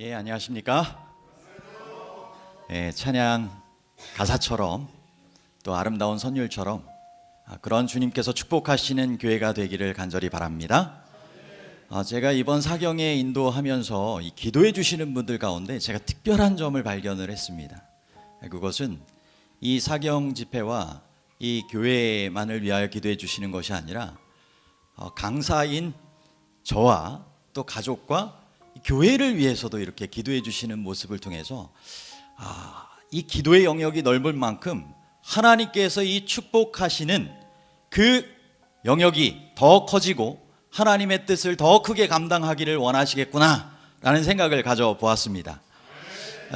예, 안녕하십니까? 예, 찬양 가사처럼 또 아름다운 선율처럼 그런 주님께서 축복하시는 교회가 되기를 간절히 바랍니다. 제가 이번 사경에 인도하면서 이 기도해 주시는 분들 가운데 제가 특별한 점을 발견을 했습니다. 그것은 이 사경 집회와 이 교회만을 위하여 기도해 주시는 것이 아니라 강사인 저와 또 가족과 교회를 위해서도 이렇게 기도해 주시는 모습을 통해서 이 기도의 영역이 넓을 만큼 하나님께서 이 축복하시는 그 영역이 더 커지고 하나님의 뜻을 더 크게 감당하기를 원하시겠구나 라는 생각을 가져보았습니다.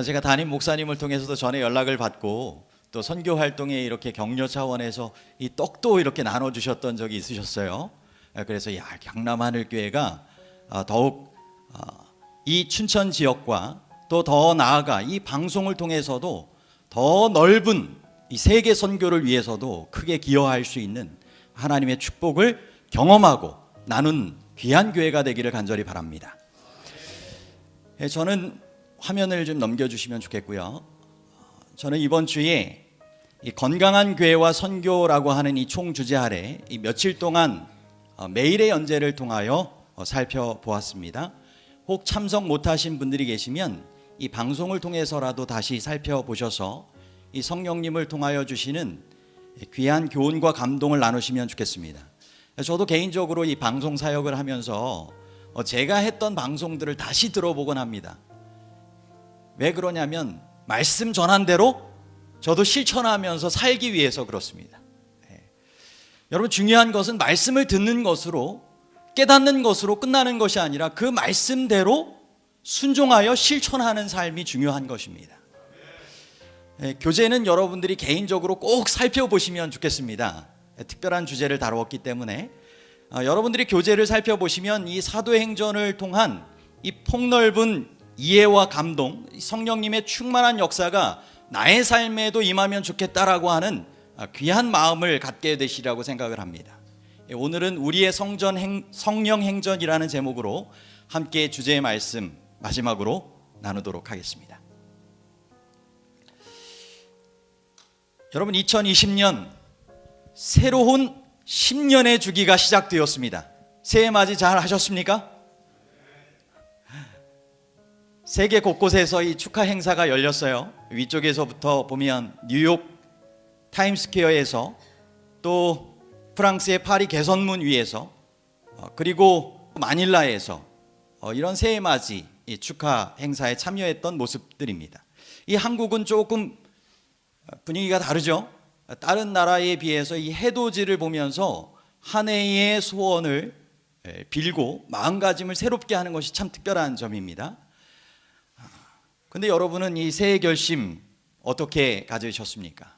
제가 담임 목사님을 통해서도 전에 연락을 받고 또 선교 활동에 이렇게 격려 차원에서 이 떡도 이렇게 나눠주셨던 적이 있으셨어요. 그래서 경남 하늘교회가 더욱 이 춘천 지역과 또 더 나아가 이 방송을 통해서도 더 넓은 이 세계 선교를 위해서도 크게 기여할 수 있는 하나님의 축복을 경험하고 나눈 귀한 교회가 되기를 간절히 바랍니다. 저는 화면을 좀 넘겨주시면 좋겠고요. 저는 이번 주에 이 건강한 교회와 선교라고 하는 이 총 주제 아래 이 며칠 동안 매일의 연제를 통하여 살펴보았습니다. 혹 참석 못하신 분들이 계시면 이 방송을 통해서라도 다시 살펴보셔서 이 성령님을 통하여 주시는 귀한 교훈과 감동을 나누시면 좋겠습니다. 저도 개인적으로 이 방송 사역을 하면서 제가 했던 방송들을 다시 들어보곤 합니다. 왜 그러냐면 말씀 전한 대로 저도 실천하면서 살기 위해서 그렇습니다. 여러분, 중요한 것은 말씀을 듣는 것으로 깨닫는 것으로 끝나는 것이 아니라 그 말씀대로 순종하여 실천하는 삶이 중요한 것입니다. 교재는 여러분들이 개인적으로 꼭 살펴보시면 좋겠습니다. 특별한 주제를 다루었기 때문에 여러분들이 교재를 살펴보시면 이 사도행전을 통한 이 폭넓은 이해와 감동, 성령님의 충만한 역사가 나의 삶에도 임하면 좋겠다라고 하는 귀한 마음을 갖게 되시라고 생각을 합니다. 오늘은 우리의 성령 행전이라는 제목으로 함께 주제의 말씀 마지막으로 나누도록 하겠습니다. 여러분, 2020년 새로운 10년의 주기가 시작되었습니다. 새해 맞이 잘 하셨습니까? 세계 곳곳에서 이 축하 행사가 열렸어요. 위쪽에서부터 보면 뉴욕 타임스퀘어에서, 또 프랑스의 파리 개선문 위에서, 그리고 마닐라에서 이런 새해 맞이 축하 행사에 참여했던 모습들입니다. 이 한국은 조금 분위기가 다르죠. 다른 나라에 비해서 이 해돋이를 보면서 한 해의 소원을 빌고 마음가짐을 새롭게 하는 것이 참 특별한 점입니다. 근데 여러분은 이 새해 결심 어떻게 가지셨습니까?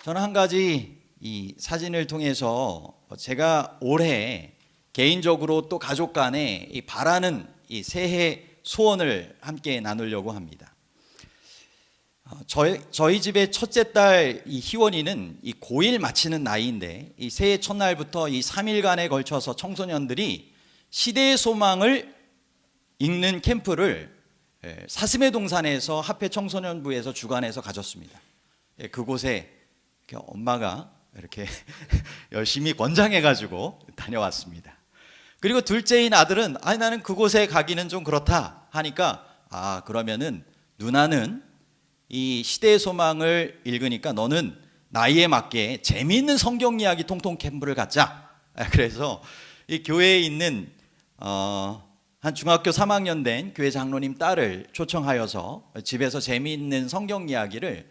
저는 한 가지 이 사진을 통해서 제가 올해 개인적으로 또 가족 간에 이 바라는 이 새해 소원을 함께 나누려고 합니다. 저희 집의 첫째 딸 이 희원이는 이 고1 마치는 나이인데, 이 새해 첫날부터 이 3일간에 걸쳐서 청소년들이 시대의 소망을 읽는 캠프를 사슴의 동산에서 합회 청소년부에서 주관해서 가졌습니다. 그곳에 엄마가 이렇게 열심히 권장해가지고 다녀왔습니다. 그리고 둘째인 아들은 나는 그곳에 가기는 좀 그렇다 하니까, 그러면은 누나는 이 시대의 소망을 읽으니까 너는 나이에 맞게 재미있는 성경 이야기 통통 캠프를 갖자. 그래서 이 교회에 있는 한 중학교 3학년 된 교회 장로님 딸을 초청하여서 집에서 재미있는 성경 이야기를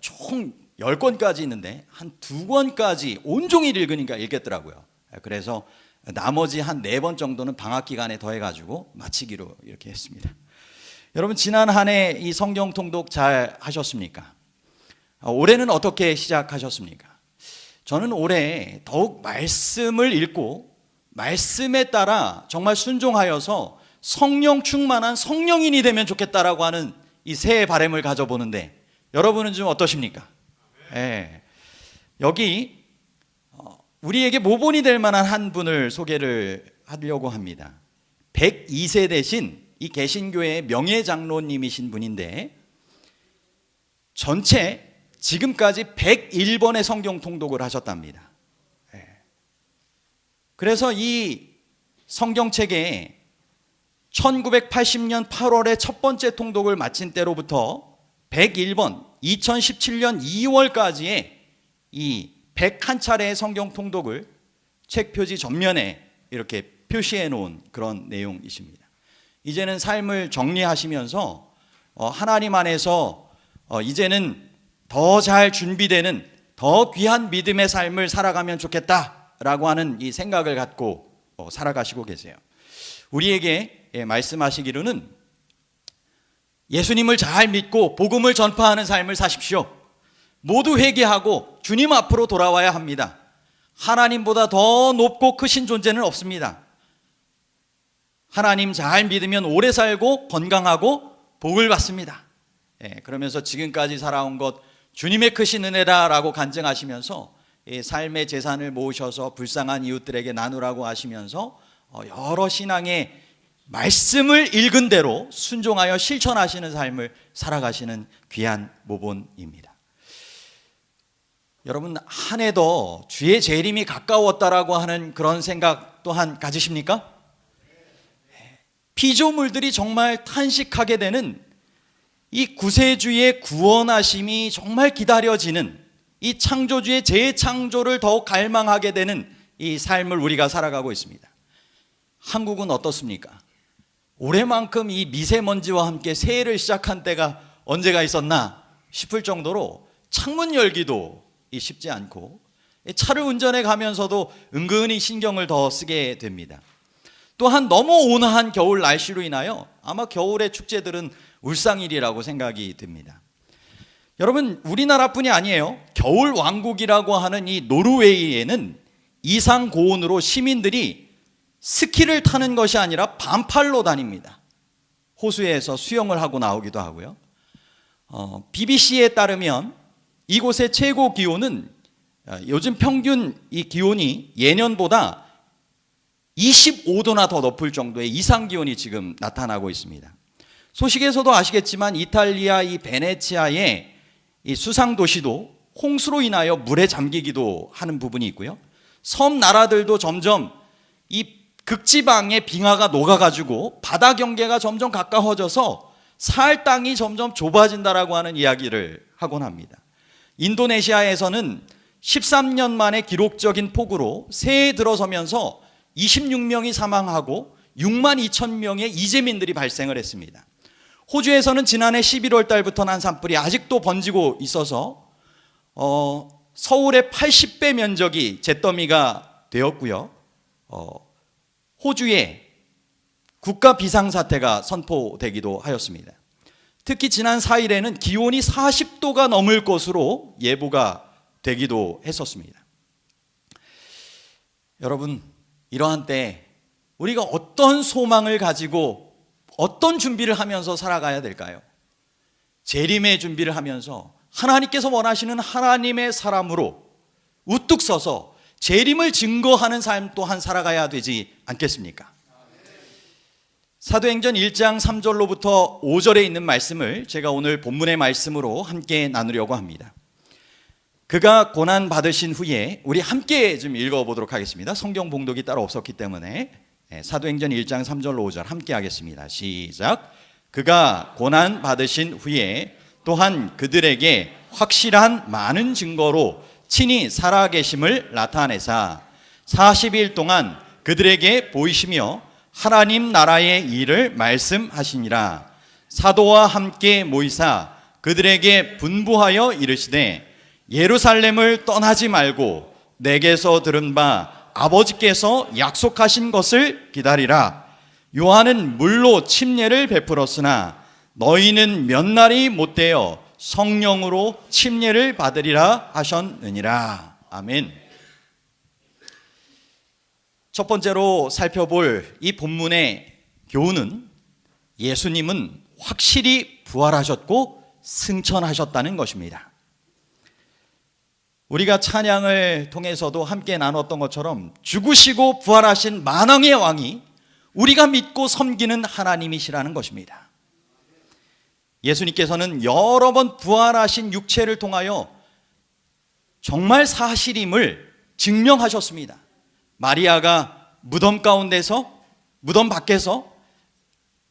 총 10권까지 있는데 한 2권까지 온종일 읽으니까 읽겠더라고요. 그래서 나머지 한 4번 정도는 방학 기간에 더해가지고 마치기로 이렇게 했습니다. 여러분, 지난 한 해 이 성경 통독 잘 하셨습니까? 올해는 어떻게 시작하셨습니까? 저는 올해 더욱 말씀을 읽고 말씀에 따라 정말 순종하여서 성령 충만한 성령인이 되면 좋겠다라고 하는 이 새해 바람을 가져보는데, 여러분은 좀 어떠십니까? 여기 우리에게 모본이 될 만한 한 분을 소개를 하려고 합니다. 102세 대신 이 개신교의 명예장로님이신 분인데 전체 지금까지 101번의 성경 통독을 하셨답니다. 그래서 이 성경책에 1980년 8월에 첫 번째 통독을 마친 때로부터 101번, 2017년 2월까지의 이 101차례의 성경 통독을 책 표지 전면에 이렇게 표시해 놓은 그런 내용이십니다. 이제는 삶을 정리하시면서 하나님 안에서 이제는 더 잘 준비되는 더 귀한 믿음의 삶을 살아가면 좋겠다라고 하는 이 생각을 갖고 살아가시고 계세요. 우리에게 말씀하시기로는 예수님을 잘 믿고 복음을 전파하는 삶을 사십시오. 모두 회개하고 주님 앞으로 돌아와야 합니다. 하나님보다 더 높고 크신 존재는 없습니다. 하나님 잘 믿으면 오래 살고 건강하고 복을 받습니다. 그러면서 지금까지 살아온 것 주님의 크신 은혜다라고 간증하시면서 삶의 재산을 모으셔서 불쌍한 이웃들에게 나누라고 하시면서 여러 신앙의 말씀을 읽은 대로 순종하여 실천하시는 삶을 살아가시는 귀한 모본입니다. 여러분, 한 해 더 주의 재림이 가까웠다라고 하는 그런 생각 또한 가지십니까? 피조물들이 정말 탄식하게 되는 이 구세주의 구원하심이 정말 기다려지는 이 창조주의 재창조를 더욱 갈망하게 되는 이 삶을 우리가 살아가고 있습니다. 한국은 어떻습니까? 올해만큼 이 미세먼지와 함께 새해를 시작한 때가 언제가 있었나 싶을 정도로 창문 열기도 쉽지 않고 차를 운전해 가면서도 은근히 신경을 더 쓰게 됩니다. 또한 너무 온화한 겨울 날씨로 인하여 아마 겨울의 축제들은 울상일이라고 생각이 듭니다. 여러분, 우리나라뿐이 아니에요. 겨울 왕국이라고 하는 이 노르웨이에는 이상 고온으로 시민들이 스키를 타는 것이 아니라 반팔로 다닙니다. 호수에서 수영을 하고 나오기도 하고요. BBC에 따르면 이곳의 최고 기온은 요즘 평균 이 기온이 예년보다 25도나 더 높을 정도의 이상 기온이 지금 나타나고 있습니다. 소식에서도 아시겠지만 이탈리아 이 베네치아의 이 수상 도시도 홍수로 인하여 물에 잠기기도 하는 부분이 있고요. 섬 나라들도 점점 이 극지방의 빙하가 녹아가지고 바다 경계가 점점 가까워져서 살 땅이 점점 좁아진다라고 하는 이야기를 하곤 합니다. 인도네시아에서는 13년 만에 기록적인 폭우로 새해에 들어서면서 26명이 사망하고 6만 2천 명의 이재민들이 발생을 했습니다. 호주에서는 지난해 11월 달부터 난 산불이 아직도 번지고 있어서 서울의 80배 면적이 잿더미가 되었고요. 호주에 국가 비상사태가 선포되기도 하였습니다. 특히 지난 4일에는 기온이 40도가 넘을 것으로 예보가 되기도 했었습니다. 여러분, 이러한 때 우리가 어떤 소망을 가지고 어떤 준비를 하면서 살아가야 될까요? 재림의 준비를 하면서 하나님께서 원하시는 하나님의 사람으로 우뚝 서서 재림을 증거하는 삶 또한 살아가야 되지 않겠습니까? 사도행전 1장 3절로부터 5절에 있는 말씀을 제가 오늘 본문의 말씀으로 함께 나누려고 합니다. 그가 고난 받으신 후에 우리 함께 좀 읽어보도록 하겠습니다. 성경 봉독이 따로 없었기 때문에 사도행전 1장 3절로 5절 함께 하겠습니다. 시작. 그가 고난 받으신 후에 또한 그들에게 확실한 많은 증거로 친히 살아계심을 나타내사 40일 동안 그들에게 보이시며 하나님 나라의 일을 말씀하시니라. 사도와 함께 모이사 그들에게 분부하여 이르시되 예루살렘을 떠나지 말고 내게서 들은 바 아버지께서 약속하신 것을 기다리라. 요한은 물로 침례를 베풀었으나 너희는 몇 날이 못되어 성령으로 침례를 받으리라 하셨느니라. 아멘. 첫 번째로 살펴볼 이 본문의 교훈은 예수님은 확실히 부활하셨고 승천하셨다는 것입니다. 우리가 찬양을 통해서도 함께 나눴던 것처럼 죽으시고 부활하신 만왕의 왕이 우리가 믿고 섬기는 하나님이시라는 것입니다. 예수님께서는 여러 번 부활하신 육체를 통하여 정말 사실임을 증명하셨습니다. 마리아가 무덤 밖에서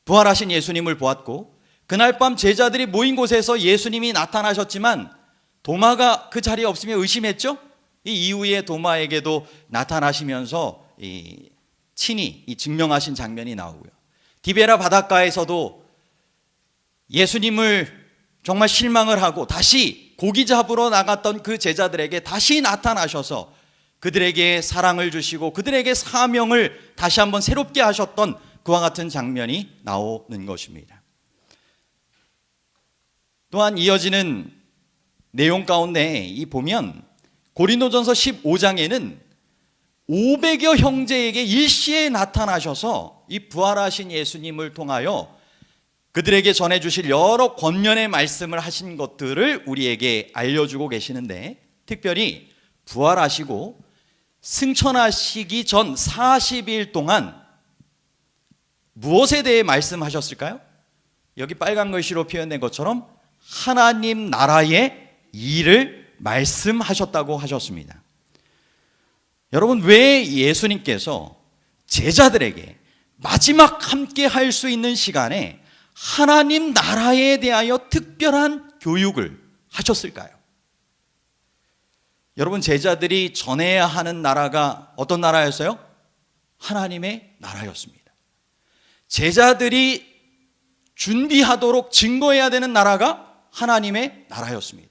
부활하신 예수님을 보았고, 그날 밤 제자들이 모인 곳에서 예수님이 나타나셨지만 도마가 그 자리에 없으며 의심했죠. 이 이후에 도마에게도 나타나시면서 친히 증명하신 장면이 나오고요. 디베라 바닷가에서도 예수님을 정말 실망을 하고 다시 고기 잡으러 나갔던 그 제자들에게 다시 나타나셔서 그들에게 사랑을 주시고 그들에게 사명을 다시 한번 새롭게 하셨던 그와 같은 장면이 나오는 것입니다. 또한 이어지는 내용 가운데 보면 고린도전서 15장에는 500여 형제에게 일시에 나타나셔서 이 부활하신 예수님을 통하여 그들에게 전해주실 여러 권면의 말씀을 하신 것들을 우리에게 알려주고 계시는데, 특별히 부활하시고 승천하시기 전 40일 동안 무엇에 대해 말씀하셨을까요? 여기 빨간 글씨로 표현된 것처럼 하나님 나라의 일을 말씀하셨다고 하셨습니다. 여러분, 왜 예수님께서 제자들에게 마지막 함께 할 수 있는 시간에 하나님 나라에 대하여 특별한 교육을 하셨을까요? 여러분, 제자들이 전해야 하는 나라가 어떤 나라였어요? 하나님의 나라였습니다. 제자들이 준비하도록 증거해야 되는 나라가 하나님의 나라였습니다.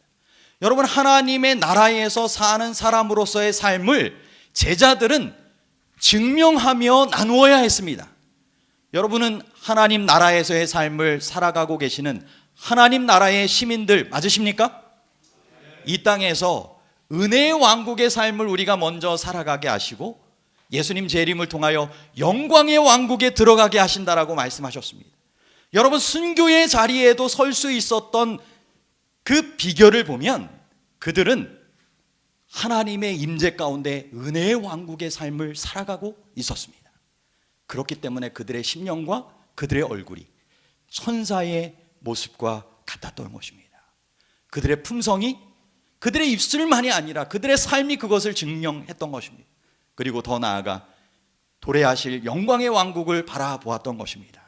여러분, 하나님의 나라에서 사는 사람으로서의 삶을 제자들은 증명하며 나누어야 했습니다. 여러분은 하나님 나라에서의 삶을 살아가고 계시는 하나님 나라의 시민들 맞으십니까? 이 땅에서 은혜의 왕국의 삶을 우리가 먼저 살아가게 하시고 예수님 재림을 통하여 영광의 왕국에 들어가게 하신다라고 말씀하셨습니다. 여러분, 순교의 자리에도 설 수 있었던 그 비결을 보면 그들은 하나님의 임재 가운데 은혜의 왕국의 삶을 살아가고 있었습니다. 그렇기 때문에 그들의 심령과 그들의 얼굴이 천사의 모습과 같았던 것입니다. 그들의 품성이 그들의 입술만이 아니라 그들의 삶이 그것을 증명했던 것입니다. 그리고 더 나아가 도래하실 영광의 왕국을 바라보았던 것입니다.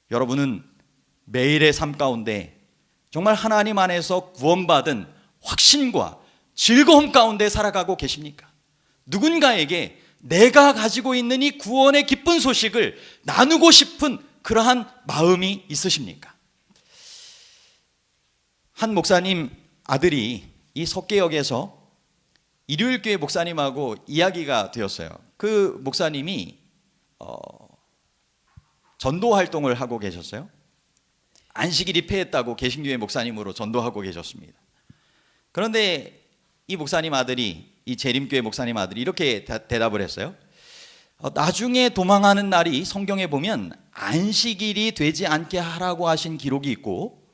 여러분은 매일의 삶 가운데 정말 하나님 안에서 구원받은 확신과 즐거움 가운데 살아가고 계십니까? 누군가에게 내가 가지고 있는 이 구원의 기쁜 소식을 나누고 싶은 그러한 마음이 있으십니까? 한 목사님 아들이 이 석계역에서 일요일교회 목사님하고 이야기가 되었어요. 그 목사님이 전도 활동을 하고 계셨어요. 안식일이 폐했다고 개신교회 목사님으로 전도하고 계셨습니다. 그런데 이 목사님 아들이, 이 재림교회 목사님 아들이 이렇게 대답을 했어요. 나중에 도망하는 날이 성경에 보면 안식일이 되지 않게 하라고 하신 기록이 있고,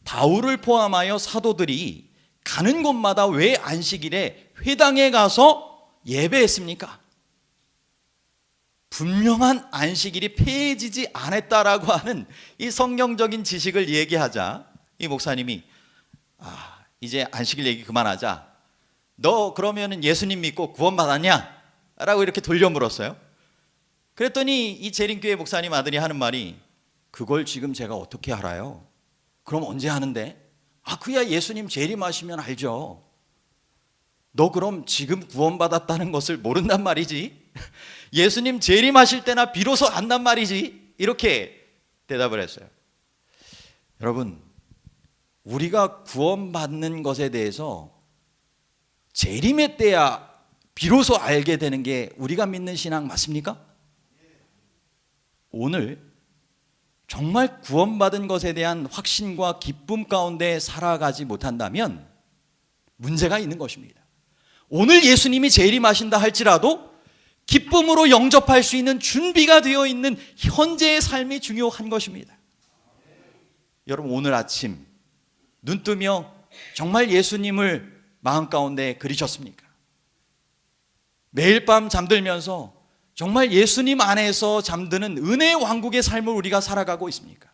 바울을 포함하여 사도들이 가는 곳마다 왜 안식일에 회당에 가서 예배했습니까? 분명한 안식일이 폐해지지 않았다라고 하는 이 성경적인 지식을 얘기하자 이 목사님이 이제 안식일 얘기 그만하자. 너 그러면은 예수님 믿고 구원받았냐? 라고 이렇게 돌려 물었어요. 그랬더니 이 재림교회 목사님 아들이 하는 말이, 그걸 지금 제가 어떻게 알아요? 그럼 언제 하는데? 그야 예수님 재림하시면 알죠. 너 그럼 지금 구원받았다는 것을 모른단 말이지? 예수님 재림하실 때나 비로소 안단 말이지? 이렇게 대답을 했어요. 여러분, 우리가 구원받는 것에 대해서 재림의 때야 비로소 알게 되는 게 우리가 믿는 신앙 맞습니까? 오늘 정말 구원받은 것에 대한 확신과 기쁨 가운데 살아가지 못한다면 문제가 있는 것입니다. 오늘 예수님이 재림하신다 할지라도 기쁨으로 영접할 수 있는 준비가 되어 있는 현재의 삶이 중요한 것입니다. 여러분, 오늘 아침 눈 뜨며 정말 예수님을 마음 가운데 그리셨습니까? 매일 밤 잠들면서 정말 예수님 안에서 잠드는 은혜의 왕국의 삶을 우리가 살아가고 있습니까?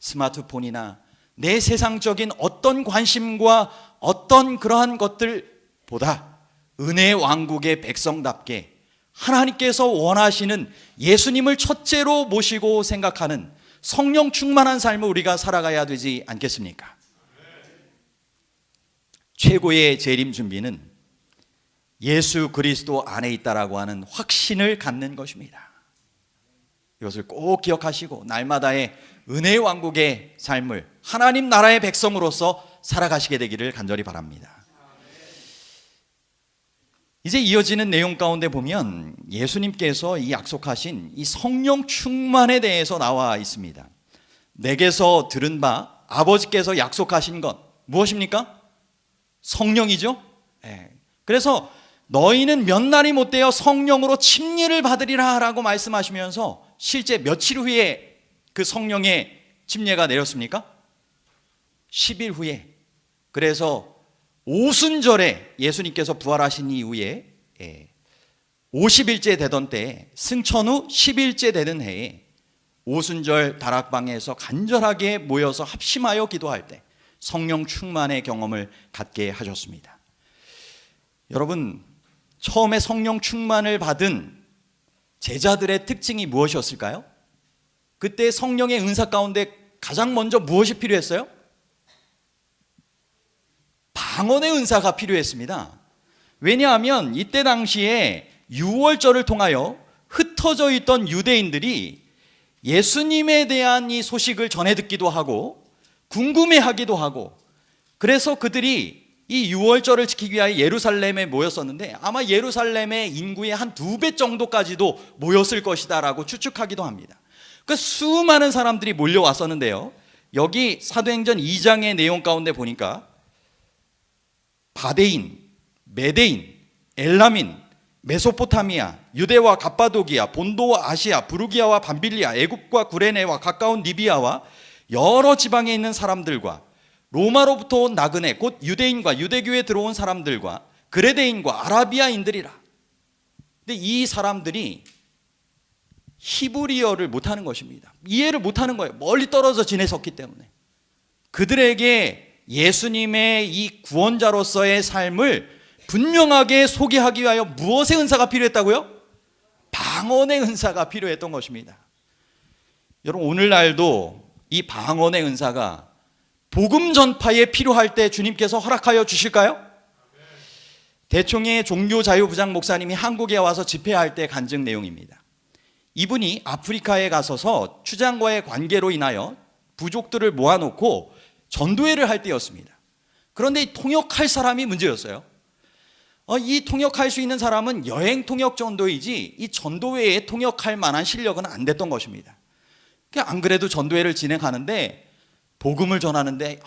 스마트폰이나 내 세상적인 어떤 관심과 어떤 그러한 것들보다 은혜의 왕국의 백성답게 하나님께서 원하시는 예수님을 첫째로 모시고 생각하는 성령 충만한 삶을 우리가 살아가야 되지 않겠습니까? 최고의 재림 준비는 예수 그리스도 안에 있다라고 하는 확신을 갖는 것입니다. 이것을 꼭 기억하시고 날마다의 은혜의 왕국의 삶을 하나님 나라의 백성으로서 살아가시게 되기를 간절히 바랍니다. 이제 이어지는 내용 가운데 보면 예수님께서 이 약속하신 이 성령 충만에 대해서 나와 있습니다. 내게서 들은 바 아버지께서 약속하신 것 무엇입니까? 성령이죠. 그래서 너희는 몇 날이 못되어 성령으로 침례를 받으리라 라고 말씀하시면서 실제 며칠 후에 그 성령의 침례가 내렸습니까? 10일 후에. 그래서 오순절에 예수님께서 부활하신 이후에 50일째 되던 때에 승천 후 10일째 되는 해에 오순절 다락방에서 간절하게 모여서 합심하여 기도할 때 성령 충만의 경험을 갖게 하셨습니다. 여러분, 처음에 성령 충만을 받은 제자들의 특징이 무엇이었을까요? 그때 성령의 은사 가운데 가장 먼저 무엇이 필요했어요? 방언의 은사가 필요했습니다. 왜냐하면 이때 당시에 유월절을 통하여 흩어져 있던 유대인들이 예수님에 대한 이 소식을 전해 듣기도 하고 궁금해하기도 하고, 그래서 그들이 이 유월절을 지키기 위하여 예루살렘에 모였었는데 아마 예루살렘의 인구의 한 2배 정도까지도 모였을 것이다 라고 추측하기도 합니다. 그 수많은 사람들이 몰려왔었는데요, 여기 사도행전 2장의 내용 가운데 보니까 바데인, 메데인, 엘라민, 메소포타미아, 유대와 갑바도기아, 본도와 아시아, 부르기아와 밤빌리아, 애굽과 구레네와 가까운 리비아와 여러 지방에 있는 사람들과 로마로부터 온 나그네 곧 유대인과 유대교에 들어온 사람들과 그레데인과 아라비아인들이라. 근데 이 사람들이 히브리어를 못하는 것입니다. 이해를 못하는 거예요. 멀리 떨어져 지내셨기 때문에. 그들에게 예수님의 이 구원자로서의 삶을 분명하게 소개하기 위하여 무엇의 은사가 필요했다고요? 방언의 은사가 필요했던 것입니다. 여러분, 오늘날도 이 방언의 은사가 복음 전파에 필요할 때 주님께서 허락하여 주실까요? 대총의 종교자유부장 목사님이 한국에 와서 집회할 때 간증 내용입니다. 이분이 아프리카에 가서서 추장과의 관계로 인하여 부족들을 모아놓고 전도회를 할 때였습니다. 그런데 이 통역할 사람이 문제였어요. 이 통역할 수 있는 사람은 여행 통역 정도이지 이 전도회에 통역할 만한 실력은 안 됐던 것입니다. 안 그래도 전도회를 진행하는데 복음을 전하는데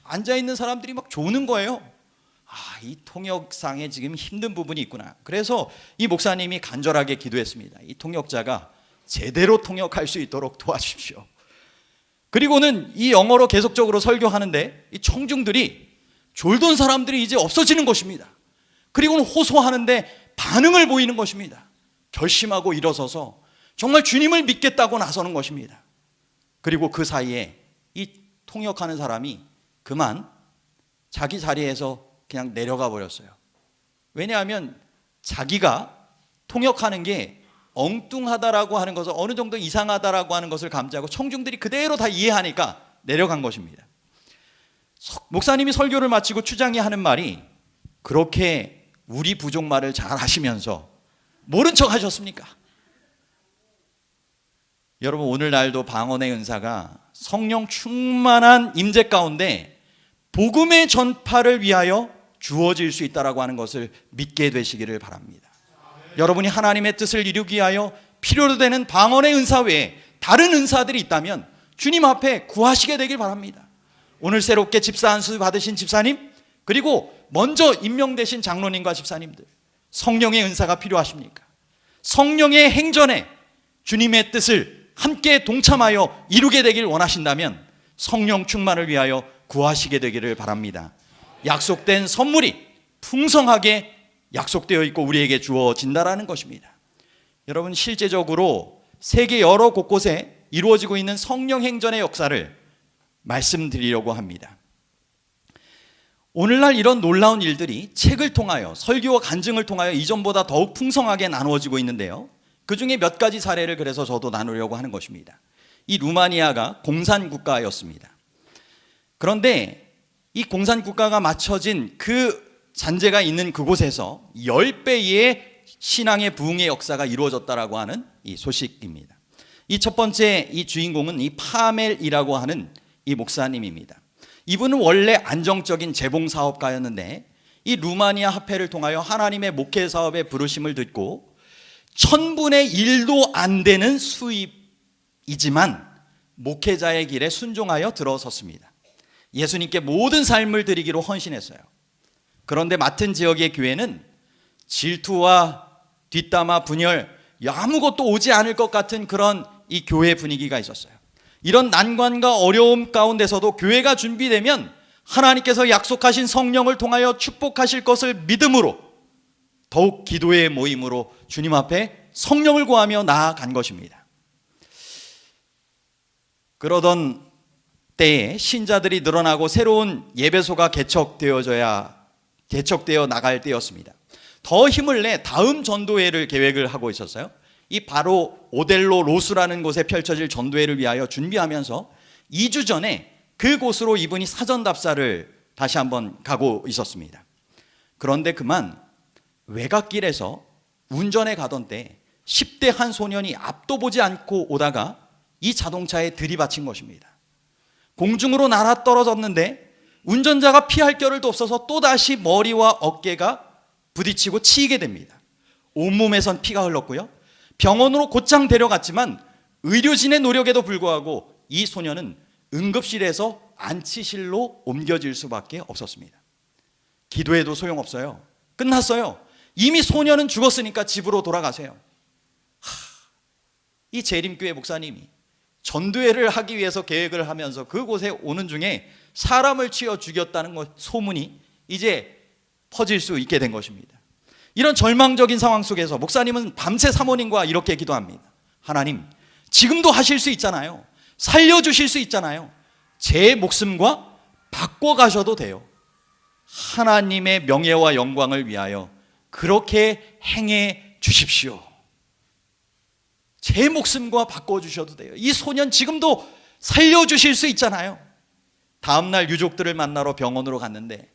앉아있는 사람들이 막 조는 거예요. 이 통역상에 지금 힘든 부분이 있구나. 그래서 이 목사님이 간절하게 기도했습니다. 이 통역자가 제대로 통역할 수 있도록 도와주십시오. 그리고는 이 영어로 계속적으로 설교하는데 이 청중들이 졸던 사람들이 이제 없어지는 것입니다. 그리고는 호소하는데 반응을 보이는 것입니다. 결심하고 일어서서 정말 주님을 믿겠다고 나서는 것입니다. 그리고 그 사이에 이 통역하는 사람이 그만 자기 자리에서 그냥 내려가 버렸어요. 왜냐하면 자기가 통역하는 게 엉뚱하다라고 하는 것을, 어느 정도 이상하다라고 하는 것을 감지하고 청중들이 그대로 다 이해하니까 내려간 것입니다. 목사님이 설교를 마치고 추장이 하는 말이, 그렇게 우리 부족 말을 잘 하시면서 모른 척 하셨습니까? 여러분, 오늘날도 방언의 은사가 성령 충만한 임재 가운데 복음의 전파를 위하여 주어질 수 있다라고 하는 것을 믿게 되시기를 바랍니다. 여러분이 하나님의 뜻을 이루기 위하여 필요로 되는 방언의 은사 외에 다른 은사들이 있다면 주님 앞에 구하시게 되길 바랍니다. 오늘 새롭게 집사 안수 받으신 집사님, 그리고 먼저 임명되신 장로님과 집사님들, 성령의 은사가 필요하십니까? 성령의 행전에 주님의 뜻을 함께 동참하여 이루게 되길 원하신다면 성령 충만을 위하여 구하시게 되기를 바랍니다. 약속된 선물이 풍성하게 약속되어 있고 우리에게 주어진다라는 것입니다. 여러분, 실제적으로 세계 여러 곳곳에 이루어지고 있는 성령 행전의 역사를 말씀드리려고 합니다. 오늘날 이런 놀라운 일들이 책을 통하여, 설교와 간증을 통하여 이전보다 더욱 풍성하게 나누어지고 있는데요, 그 중에 몇 가지 사례를 그래서 저도 나누려고 하는 것입니다. 이 루마니아가 공산국가였습니다. 그런데 이 공산국가가 맞춰진 그 잔재가 있는 그곳에서 10배의 신앙의 부흥의 역사가 이루어졌다라고 하는 이 소식입니다. 이 첫 번째 이 주인공은 이 파멜이라고 하는 이 목사님입니다. 이분은 원래 안정적인 재봉사업가였는데 이 루마니아 합회를 통하여 하나님의 목회 사업의 부르심을 듣고 1000분의 1도 안 되는 수입이지만 목회자의 길에 순종하여 들어섰습니다. 예수님께 모든 삶을 드리기로 헌신했어요. 그런데 맡은 지역의 교회는 질투와 뒷담화, 분열, 아무것도 오지 않을 것 같은 그런 이 교회 분위기가 있었어요. 이런 난관과 어려움 가운데서도 교회가 준비되면 하나님께서 약속하신 성령을 통하여 축복하실 것을 믿음으로 더욱 기도의 모임으로 주님 앞에 성령을 구하며 나아간 것입니다. 그러던 때에 신자들이 늘어나고 새로운 예배소가 개척되어 나갈 때였습니다. 더 힘을 내 다음 전도회를 계획을 하고 있었어요. 이 바로 오델로 로스라는 곳에 펼쳐질 전도회를 위하여 준비하면서 2주 전에 그곳으로 이분이 사전 답사를 다시 한번 가고 있었습니다. 그런데 그만 외곽길에서 운전해 가던 때 10대 한 소년이 앞도 보지 않고 오다가 이 자동차에 들이받친 것입니다. 공중으로 날아 떨어졌는데 운전자가 피할 겨를도 없어서 또다시 머리와 어깨가 부딪히고 치이게 됩니다. 온몸에선 피가 흘렀고요, 병원으로 곧장 데려갔지만 의료진의 노력에도 불구하고 이 소년은 응급실에서 안치실로 옮겨질 수밖에 없었습니다. 기도해도 소용없어요. 끝났어요. 이미 소년은 죽었으니까 집으로 돌아가세요. 이 재림교회 목사님이 전도회를 하기 위해서 계획을 하면서 그곳에 오는 중에 사람을 치어 죽였다는 소문이 이제 퍼질 수 있게 된 것입니다. 이런 절망적인 상황 속에서 목사님은 밤새 사모님과 이렇게 기도합니다. 하나님, 지금도 하실 수 있잖아요. 살려주실 수 있잖아요. 제 목숨과 바꿔가셔도 돼요. 하나님의 명예와 영광을 위하여 그렇게 행해 주십시오. 제 목숨과 바꿔주셔도 돼요. 이 소년 지금도 살려주실 수 있잖아요. 다음날 유족들을 만나러 병원으로 갔는데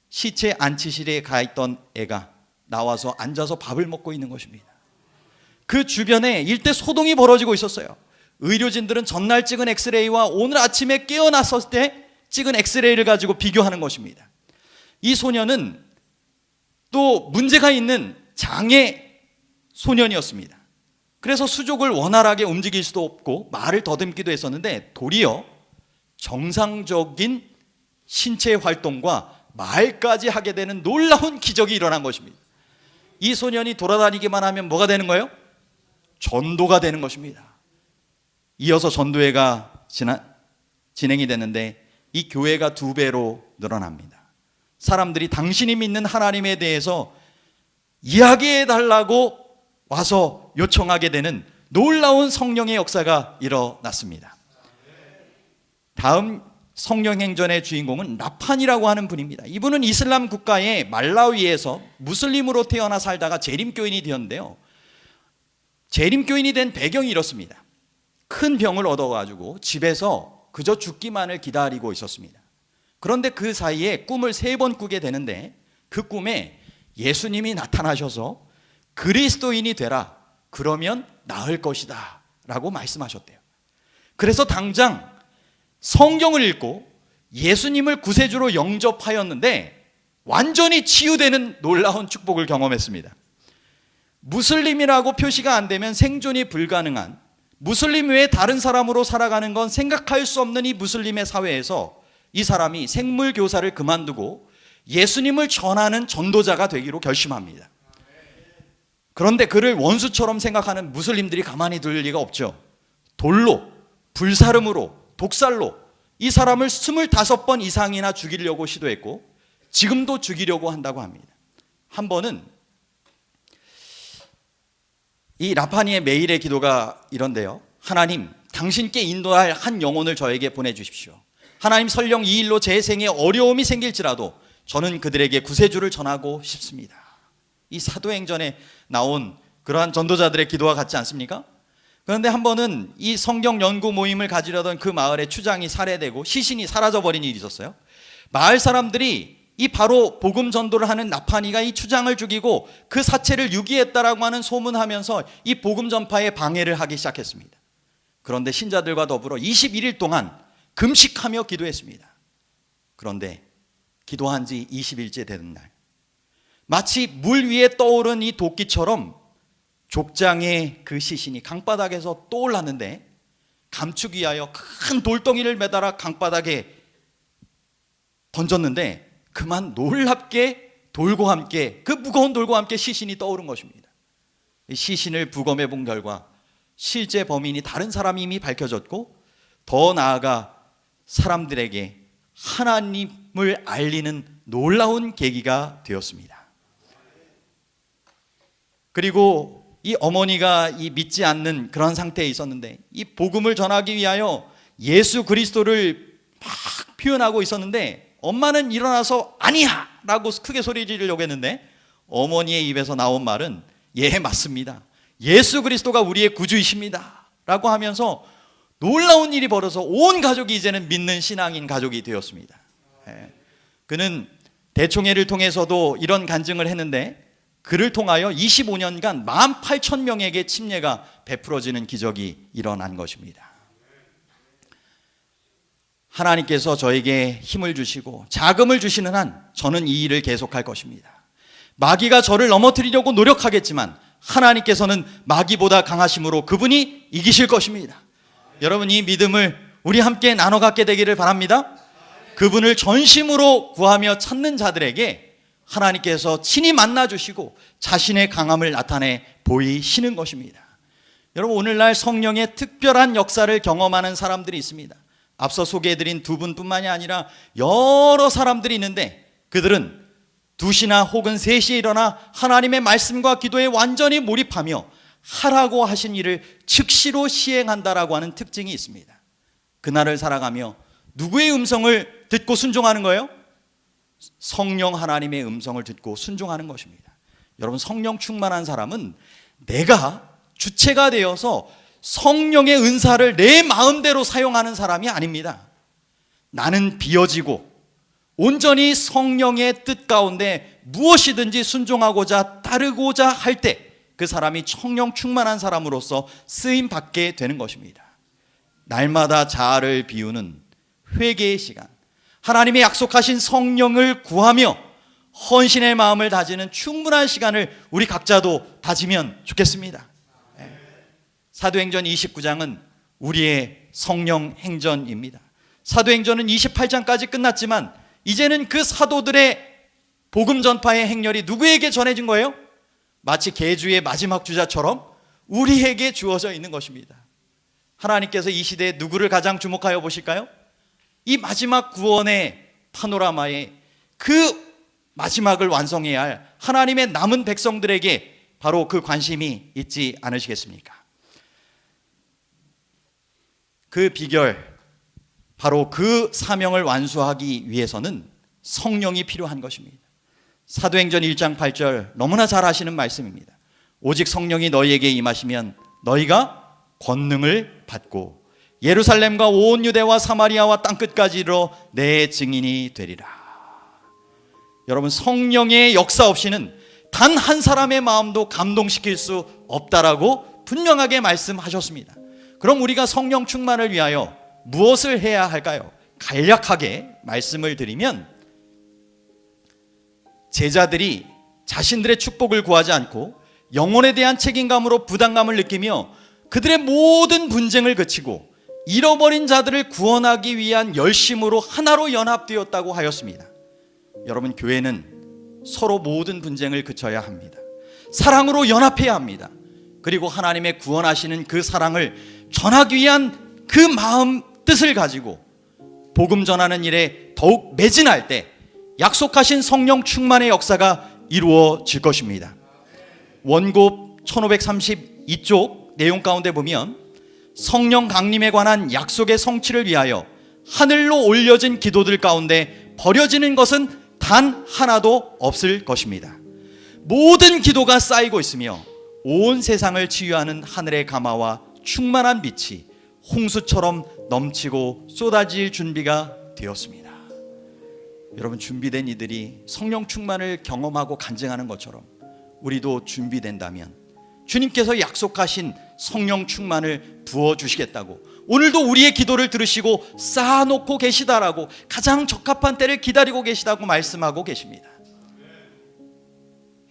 시체 안치실에 가 있던 애가 나와서 앉아서 밥을 먹고 있는 것입니다. 그 주변에 일대 소동이 벌어지고 있었어요. 의료진들은 전날 찍은 엑스레이와 오늘 아침에 깨어났을 때 찍은 엑스레이를 가지고 비교하는 것입니다. 이 소년은 또 문제가 있는 장애 소년이었습니다. 그래서 수족을 원활하게 움직일 수도 없고 말을 더듬기도 했었는데 도리어 정상적인 신체 활동과 말까지 하게 되는 놀라운 기적이 일어난 것입니다. 이 소년이 돌아다니기만 하면 뭐가 되는 거예요? 전도가 되는 것입니다. 이어서 전도회가 진행이 됐는데 이 교회가 2배로 늘어납니다. 사람들이 당신이 믿는 하나님에 대해서 이야기해달라고 와서 요청하게 되는 놀라운 성령의 역사가 일어났습니다. 다음 성령행전의 주인공은 라판이라고 하는 분입니다. 이분은 이슬람 국가의 말라위에서 무슬림으로 태어나 살다가 재림교인이 되었는데요, 재림교인이 된 배경이 이렇습니다. 큰 병을 얻어가지고 집에서 그저 죽기만을 기다리고 있었습니다. 그런데 그 사이에 꿈을 3번 꾸게 되는데 그 꿈에 예수님이 나타나셔서 그리스도인이 되라, 그러면 나을 것이다 라고 말씀하셨대요. 그래서 당장 성경을 읽고 예수님을 구세주로 영접하였는데 완전히 치유되는 놀라운 축복을 경험했습니다. 무슬림이라고 표시가 안 되면 생존이 불가능한, 무슬림 외에 다른 사람으로 살아가는 건 생각할 수 없는 이 무슬림의 사회에서 이 사람이 생물교사를 그만두고 예수님을 전하는 전도자가 되기로 결심합니다. 그런데 그를 원수처럼 생각하는 무슬림들이 가만히 둘 리가 없죠. 돌로, 불사름으로, 독살로 이 사람을 25번 이상이나 죽이려고 시도했고 지금도 죽이려고 한다고 합니다. 한 번은 이 라파니의 매일의 기도가 이런데요. 하나님, 당신께 인도할 한 영혼을 저에게 보내주십시오. 하나님, 설령 이 일로 제 생에 어려움이 생길지라도 저는 그들에게 구세주를 전하고 싶습니다. 이 사도행전에 나온 그러한 전도자들의 기도와 같지 않습니까? 그런데 한 번은 이 성경 연구 모임을 가지려던 그 마을의 추장이 살해되고 시신이 사라져버린 일이 있었어요. 마을 사람들이 이 바로 복음 전도를 하는 나파니가 이 추장을 죽이고 그 사체를 유기했다라고 하는 소문하면서 이 복음 전파에 방해를 하기 시작했습니다. 그런데 신자들과 더불어 21일 동안 금식하며 기도했습니다. 그런데 기도한 지 20일째 되는 날, 마치 물 위에 떠오른 이 도끼처럼 족장의 그 시신이 강바닥에서 떠올랐는데, 감추기 위하여 큰 돌덩이를 매달아 강바닥에 던졌는데 그만 놀랍게 돌과 함께, 그 무거운 돌과 함께 시신이 떠오른 것입니다. 이 시신을 부검해 본 결과 실제 범인이 다른 사람임이 밝혀졌고, 더 나아가 사람들에게 하나님을 알리는 놀라운 계기가 되었습니다. 그리고 이 어머니가 이 믿지 않는 그런 상태에 있었는데, 이 복음을 전하기 위하여 예수 그리스도를 막 표현하고 있었는데, 엄마는 일어나서 아니야! 라고 크게 소리 지르려고 했는데, 어머니의 입에서 나온 말은 예, 맞습니다. 예수 그리스도가 우리의 구주이십니다. 라고 하면서 놀라운 일이 벌어서 온 가족이 이제는 믿는 신앙인 가족이 되었습니다. 그는 대총회를 통해서도 이런 간증을 했는데, 그를 통하여 25년간 18,000명에게 침례가 베풀어지는 기적이 일어난 것입니다. 하나님께서 저에게 힘을 주시고 자금을 주시는 한 저는 이 일을 계속할 것입니다. 마귀가 저를 넘어뜨리려고 노력하겠지만 하나님께서는 마귀보다 강하심으로 그분이 이기실 것입니다. 여러분, 이 믿음을 우리 함께 나눠 갖게 되기를 바랍니다. 그분을 전심으로 구하며 찾는 자들에게 하나님께서 친히 만나주시고 자신의 강함을 나타내 보이시는 것입니다. 여러분, 오늘날 성령의 특별한 역사를 경험하는 사람들이 있습니다. 앞서 소개해드린 두 분뿐만이 아니라 여러 사람들이 있는데, 그들은 2시나 혹은 3시에 일어나 하나님의 말씀과 기도에 완전히 몰입하며 하라고 하신 일을 즉시로 시행한다라고 하는 특징이 있습니다. 그날을 살아가며 누구의 음성을 듣고 순종하는 거예요? 성령 하나님의 음성을 듣고 순종하는 것입니다. 여러분, 성령 충만한 사람은 내가 주체가 되어서 성령의 은사를 내 마음대로 사용하는 사람이 아닙니다. 나는 비어지고 온전히 성령의 뜻 가운데 무엇이든지 순종하고자 따르고자 할 때 그 사람이 성령 충만한 사람으로서 쓰임 받게 되는 것입니다. 날마다 자아를 비우는 회개의 시간, 하나님의 약속하신 성령을 구하며 헌신의 마음을 다지는 충분한 시간을 우리 각자도 다지면 좋겠습니다. 사도행전 29장은 우리의 성령 행전입니다. 사도행전은 28장까지 끝났지만 이제는 그 사도들의 복음 전파의 행렬이 누구에게 전해진 거예요? 마치 계주의 마지막 주자처럼 우리에게 주어져 있는 것입니다. 하나님께서 이 시대에 누구를 가장 주목하여 보실까요? 이 마지막 구원의 파노라마에 그 마지막을 완성해야 할 하나님의 남은 백성들에게 바로 그 관심이 있지 않으시겠습니까? 그 비결, 바로 그 사명을 완수하기 위해서는 성령이 필요한 것입니다. 사도행전 1장 8절 너무나 잘 아시는 말씀입니다. 오직 성령이 너희에게 임하시면 너희가 권능을 받고 예루살렘과 온 유대와 사마리아와 땅끝까지 이르러 내 증인이 되리라. 여러분, 성령의 역사 없이는 단 한 사람의 마음도 감동시킬 수 없다라고 분명하게 말씀하셨습니다. 그럼 우리가 성령 충만을 위하여 무엇을 해야 할까요? 간략하게 말씀을 드리면, 제자들이 자신들의 축복을 구하지 않고 영혼에 대한 책임감으로 부담감을 느끼며 그들의 모든 분쟁을 그치고 잃어버린 자들을 구원하기 위한 열심으로 하나로 연합되었다고 하였습니다. 여러분, 교회는 서로 모든 분쟁을 그쳐야 합니다. 사랑으로 연합해야 합니다. 그리고 하나님의 구원하시는 그 사랑을 전하기 위한 그 마음, 뜻을 가지고 복음 전하는 일에 더욱 매진할 때 약속하신 성령 충만의 역사가 이루어질 것입니다. 원고 이쪽 내용 가운데 보면 성령 강림에 관한 약속의 성취를 위하여 하늘로 올려진 기도들 가운데 버려지는 것은 단 하나도 없을 것입니다. 모든 기도가 쌓이고 있으며 온 세상을 치유하는 하늘의 가마와 충만한 빛이 홍수처럼 넘치고 쏟아질 준비가 되었습니다. 여러분, 준비된 이들이 성령 충만을 경험하고 간증하는 것처럼 우리도 준비된다면 주님께서 약속하신 성령 충만을 부어주시겠다고, 오늘도 우리의 기도를 들으시고 쌓아놓고 계시다라고, 가장 적합한 때를 기다리고 계시다고 말씀하고 계십니다.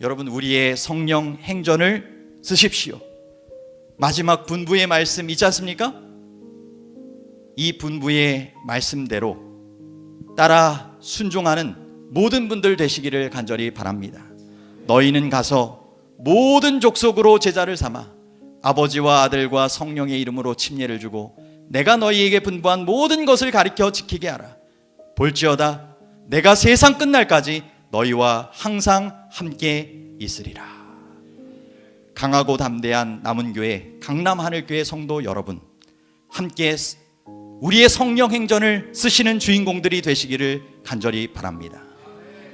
여러분, 우리의 성령 행전을 쓰십시오. 마지막 분부의 말씀 있지 않습니까? 이 분부의 말씀대로 따라 순종하는 모든 분들 되시기를 간절히 바랍니다. 너희는 가서 모든 족속으로 제자를 삼아 아버지와 아들과 성령의 이름으로 침례를 주고 내가 너희에게 분부한 모든 것을 가르쳐 지키게 하라. 볼지어다 내가 세상 끝날까지 너희와 항상 함께 있으리라. 강하고 담대한 남은교회 강남하늘교회 성도 여러분, 함께 우리의 성령 행전을 쓰시는 주인공들이 되시기를 간절히 바랍니다.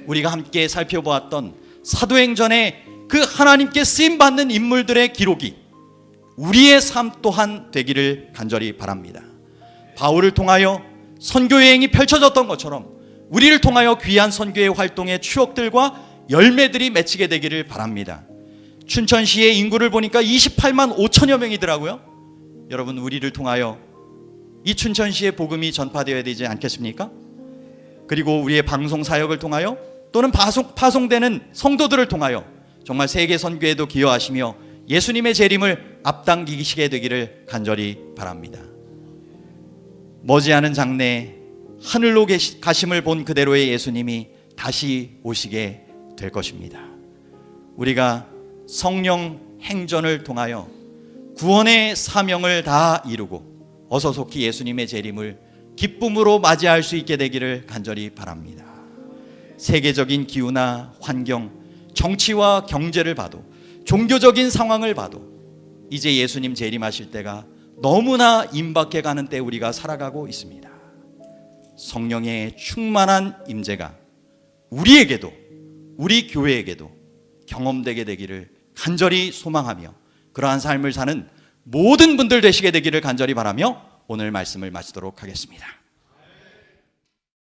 우리가 함께 살펴보았던 사도행전의 그 하나님께 쓰임받는 인물들의 기록이 우리의 삶 또한 되기를 간절히 바랍니다. 바울을 통하여 선교여행이 펼쳐졌던 것처럼 우리를 통하여 귀한 선교의 활동의 추억들과 열매들이 맺히게 되기를 바랍니다. 춘천시의 인구를 보니까 28만 5천여 명이더라고요. 여러분, 우리를 통하여 이 춘천시의 복음이 전파되어야 되지 않겠습니까? 그리고 우리의 방송 사역을 통하여 또는 파송되는 성도들을 통하여 정말 세계 선교에도 기여하시며 예수님의 재림을 앞당기시게 되기를 간절히 바랍니다. 머지않은 장래에 하늘로 가심을 본 그대로의 예수님이 다시 오시게 될 것입니다. 우리가 성령 행전을 통하여 구원의 사명을 다 이루고 어서 속히 예수님의 재림을 기쁨으로 맞이할 수 있게 되기를 간절히 바랍니다. 세계적인 기후나 환경, 정치와 경제를 봐도, 종교적인 상황을 봐도 이제 예수님 재림하실 때가 너무나 임박해 가는 때 우리가 살아가고 있습니다. 성령의 충만한 임재가 우리에게도, 우리 교회에게도 경험되게 되기를 간절히 소망하며 그러한 삶을 사는 모든 분들 되시게 되기를 간절히 바라며 오늘 말씀을 마치도록 하겠습니다.